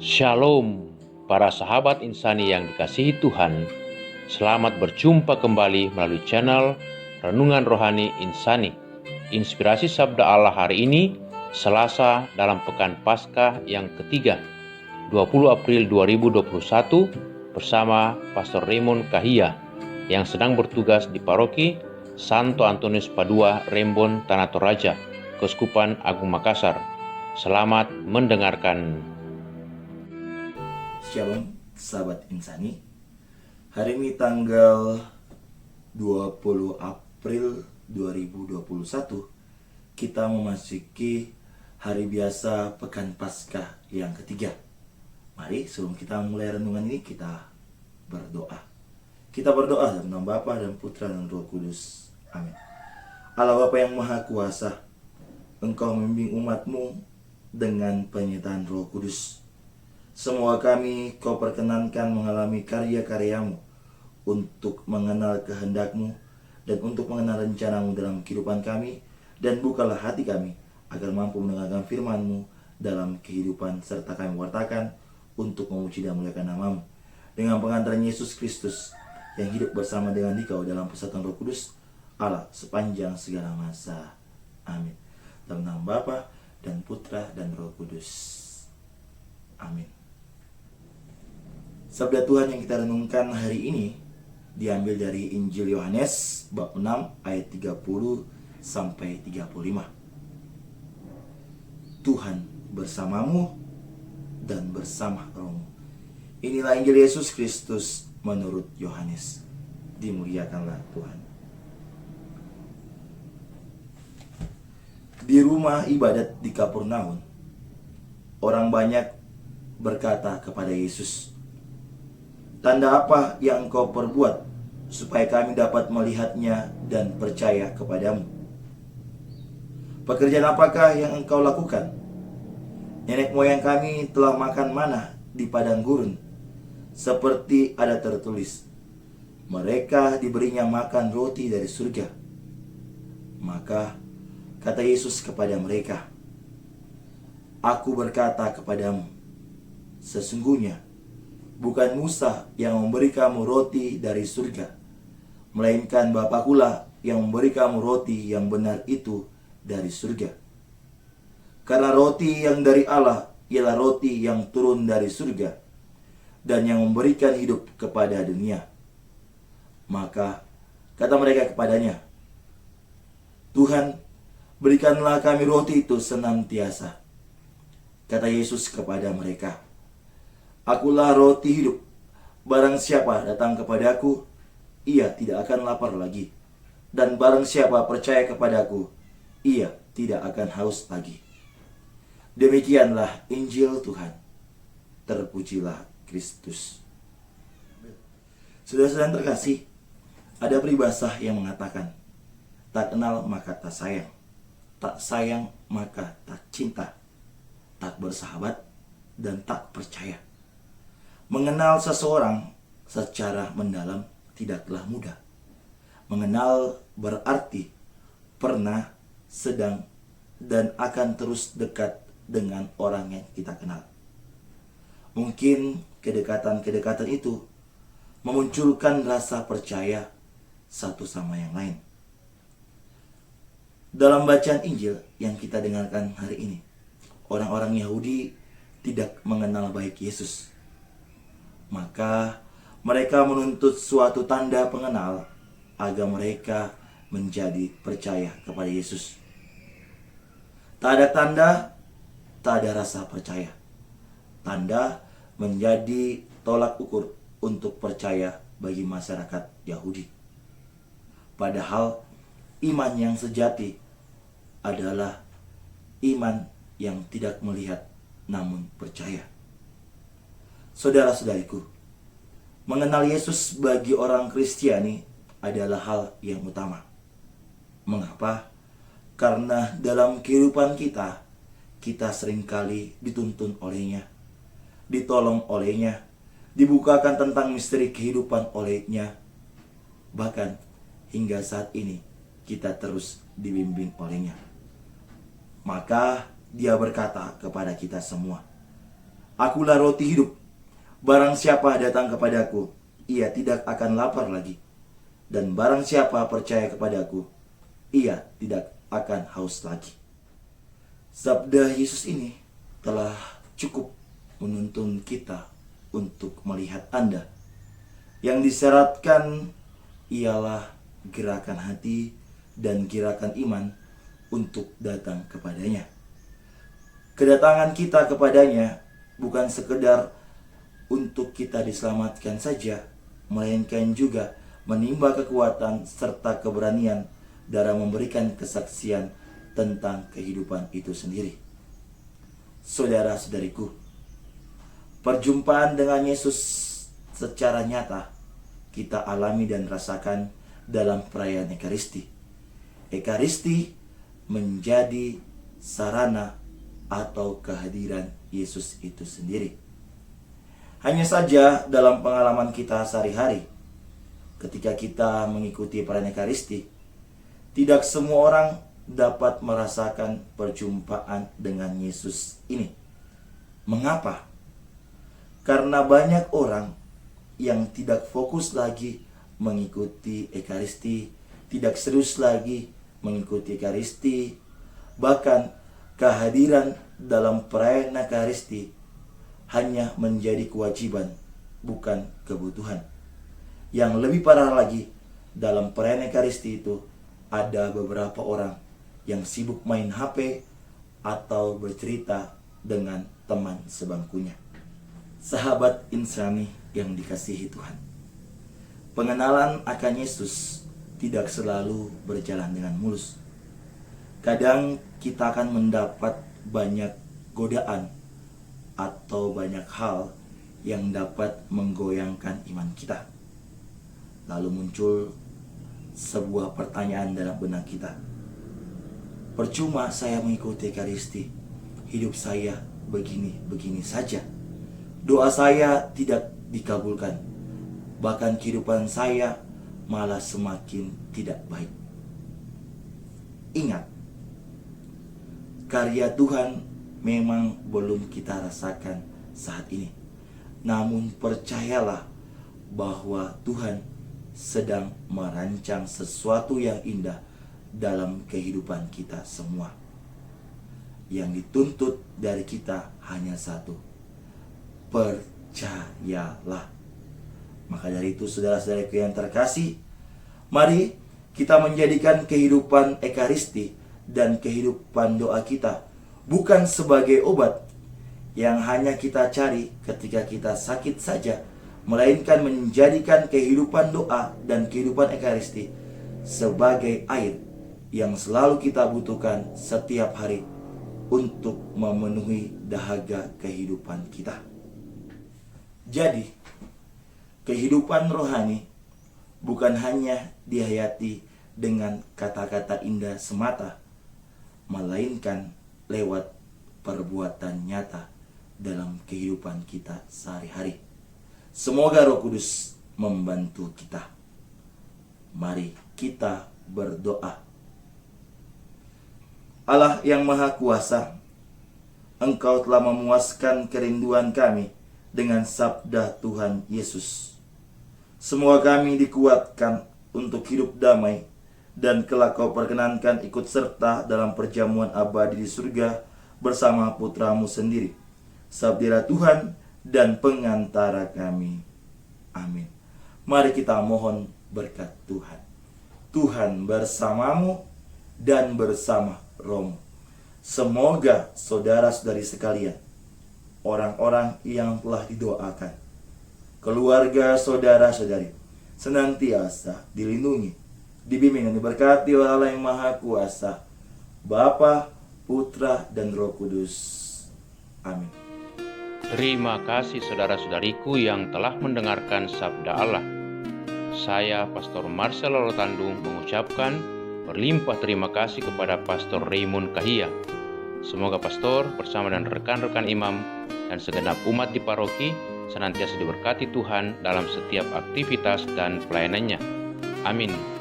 Shalom, para sahabat insani yang dikasihi Tuhan. Selamat berjumpa kembali melalui channel Renungan Rohani Insani. Inspirasi Sabda Allah hari ini, Selasa dalam Pekan Paskah yang ketiga, 20 April 2021, bersama Pastor Raymond Kahia yang sedang bertugas di Paroki Santo Antonius Padua, Rembon, Tanah Toraja, Keuskupan Agung Makassar. Selamat mendengarkan. Shalom sahabat insani. Hari ini tanggal 20 April 2021, kita memasuki hari biasa Pekan Paskah yang ketiga. Mari sebelum kita mulai renungan ini kita berdoa. Kita berdoa dalam nama Bapa dan Putra dan Roh Kudus. Amin. Allah Bapa yang Maha Kuasa, Engkau membimbing umat-Mu dengan penyertaan Roh Kudus. Semua kami Kau perkenankan mengalami karya-karya-Mu untuk mengenal kehendak-Mu dan untuk mengenal rencana-Mu dalam kehidupan kami, dan bukalah hati kami agar mampu mendengarkan firman-Mu dalam kehidupan serta kami wartakan untuk memuji dan memuliakan nama-Mu. Dengan pengantaran Yesus Kristus yang hidup bersama dengan Dikau dalam persatuan Roh Kudus Allah sepanjang segala masa. Amin. Dalam nama Bapa dan Putra dan Roh Kudus. Amin. Sabda Tuhan yang kita renungkan hari ini diambil dari Injil Yohanes bab 6 ayat 30 sampai 35. Tuhan bersamamu dan bersama rohmu. Inilah Injil Yesus Kristus menurut Yohanes. Dimuliakanlah Tuhan. Di rumah ibadat di Kapernaum, orang banyak berkata kepada Yesus, "Tanda apa yang Engkau perbuat supaya kami dapat melihatnya dan percaya kepadamu? Pekerjaan apakah yang Engkau lakukan? Nenek moyang kami telah makan manna di padang gurun, seperti ada tertulis, mereka diberinya makan roti dari surga." Maka kata Yesus kepada mereka, "Aku berkata kepadamu, sesungguhnya bukan Musa yang memberi kamu roti dari surga, melainkan Bapakulah yang memberi kamu roti yang benar itu dari surga. Karena roti yang dari Allah ialah roti yang turun dari surga dan yang memberikan hidup kepada dunia." Maka kata mereka kepadanya, "Tuhan, berikanlah kami roti itu senantiasa." Kata Yesus kepada mereka, "Akulah roti hidup. Barang siapa datang kepadaku, ia tidak akan lapar lagi. Dan barang siapa percaya kepadaku, ia tidak akan haus lagi." Demikianlah Injil Tuhan. Terpujilah Kristus. Saudara-saudara terkasih, ada peribahasa yang mengatakan, tak kenal maka tak sayang, tak sayang maka tak cinta, tak bersahabat dan tak percaya. Mengenal seseorang secara mendalam tidaklah mudah. Mengenal berarti pernah, sedang, dan akan terus dekat dengan orang yang kita kenal. Mungkin kedekatan-kedekatan itu memunculkan rasa percaya satu sama yang lain. Dalam bacaan Injil yang kita dengarkan hari ini, orang-orang Yahudi tidak mengenal baik Yesus. Maka mereka menuntut suatu tanda pengenal agar mereka menjadi percaya kepada Yesus. Tak ada tanda, tak ada rasa percaya. Tanda menjadi tolak ukur untuk percaya bagi masyarakat Yahudi. Padahal iman yang sejati adalah iman yang tidak melihat namun percaya. Saudara-saudariku, mengenal Yesus bagi orang Kristiani adalah hal yang utama. Mengapa? Karena dalam kehidupan kita seringkali dituntun olehnya, ditolong olehnya, dibukakan tentang misteri kehidupan olehnya. Bahkan hingga saat ini kita terus dibimbing olehnya. Maka Dia berkata kepada kita semua, Akulah roti hidup. Barang siapa datang kepadaku, ia tidak akan lapar lagi. Dan barang siapa percaya kepadaku, ia tidak akan haus lagi. Sabda Yesus ini telah cukup menuntun kita untuk melihat Anda. Yang disyaratkan ialah gerakan hati dan gerakan iman untuk datang kepadanya. Kedatangan kita kepadanya bukan sekedar untuk kita diselamatkan saja, melainkan juga menimba kekuatan serta keberanian dalam memberikan kesaksian tentang kehidupan itu sendiri. Saudara-saudariku, perjumpaan dengan Yesus secara nyata kita alami dan rasakan dalam perayaan Ekaristi. Ekaristi menjadi sarana atau kehadiran Yesus itu sendiri. Hanya saja dalam pengalaman kita sehari-hari, ketika kita mengikuti perayaan Ekaristi, tidak semua orang dapat merasakan perjumpaan dengan Yesus ini. Mengapa? Karena banyak orang yang tidak fokus lagi mengikuti Ekaristi, tidak serius lagi mengikuti Ekaristi, bahkan kehadiran dalam perayaan Ekaristi hanya menjadi kewajiban, bukan kebutuhan. Yang lebih parah lagi, dalam perayaan Ekaristi itu ada beberapa orang yang sibuk main HP atau bercerita dengan teman sebangkunya. Sahabat insani yang dikasihi Tuhan, pengenalan akan Yesus tidak selalu berjalan dengan mulus. Kadang kita akan mendapat banyak godaan atau banyak hal yang dapat menggoyangkan iman kita. Lalu muncul sebuah pertanyaan dalam benak kita. Percuma saya mengikuti Ekaristi, hidup saya begini-begini saja. Doa saya tidak dikabulkan, bahkan kehidupan saya malah semakin tidak baik. Ingat, karya Tuhan memang belum kita rasakan saat ini. Namun percayalah bahwa Tuhan sedang merancang sesuatu yang indah dalam kehidupan kita semua. Yang dituntut dari kita hanya satu: percayalah. Maka dari itu, saudara-saudariku yang terkasih, mari kita menjadikan kehidupan Ekaristi dan kehidupan doa kita bukan sebagai obat yang hanya kita cari ketika kita sakit saja, melainkan menjadikan kehidupan doa dan kehidupan Ekaristi sebagai air yang selalu kita butuhkan setiap hari untuk memenuhi dahaga kehidupan kita. Jadi, kehidupan rohani bukan hanya dihayati dengan kata-kata indah semata, melainkan lewat perbuatan nyata dalam kehidupan kita sehari-hari. Semoga Roh Kudus membantu kita. Mari kita berdoa. Allah yang Maha Kuasa, Engkau telah memuaskan kerinduan kami dengan sabda Tuhan Yesus. Semoga kami dikuatkan untuk hidup damai, dan kelak Kau perkenankan ikut serta dalam perjamuan abadi di surga bersama Putramu sendiri, Sabda Tuhan dan pengantara kami. Amin. Mari kita mohon berkat Tuhan. Tuhan bersamamu dan bersama Romo. Semoga saudara-saudari sekalian, orang-orang yang telah didoakan, keluarga saudara-saudari, senantiasa dilindungi, dibimbing dan diberkati oleh Allah yang Maha Kuasa, Bapa, Putra, dan Roh Kudus. Amin. Terima kasih saudara-saudariku yang telah mendengarkan sabda Allah. Saya, Pastor Marcelo Rotandung, mengucapkan berlimpah terima kasih kepada Pastor Raymond Kahia. Semoga pastor bersama dengan rekan-rekan imam dan segenap umat di paroki senantiasa diberkati Tuhan dalam setiap aktivitas dan pelayanannya. Amin.